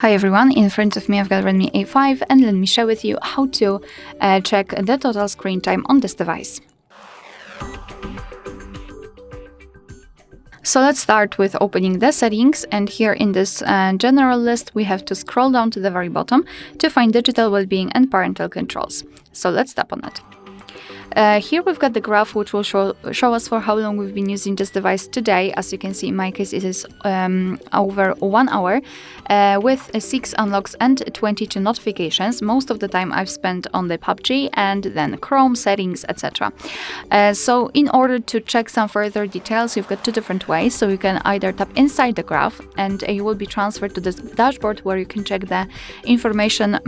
Hi everyone, in front of me I've got Redmi A5 and let me share with you how to check the total screen time on this device. So let's start with opening the settings, and here in this general list we have to scroll down to the very bottom to find digital well-being and parental controls. So let's tap on it. Here we've got the graph which will show us for how long we've been using this device today. As you can see, in my case it is over 1 hour with 6 unlocks and 22 notifications. Most of the time I've spent on the PUBG and then Chrome settings, etc. So in order to check some further details, you've got two different ways. So you can either tap inside the graph and you will be transferred to this dashboard where you can check the information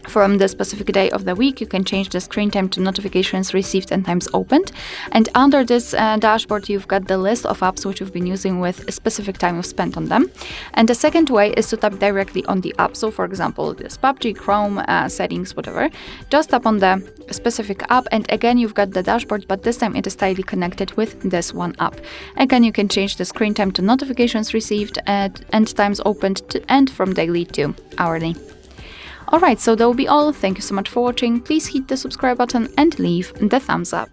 from the specific day of the week. You can change the screen time to notifications received and times opened. And under this dashboard, you've got the list of apps which you've been using with a specific time of spent on them. And the second way is to tap directly on the app. So for example, this PUBG, Chrome, settings, whatever. Just tap on the specific app and again you've got the dashboard, but this time it is tightly connected with this one app. Again, you can change the screen time to notifications received and times opened and from daily to hourly. Alright, so that will be all. Thank you so much for watching. Please hit the subscribe button and leave the thumbs up.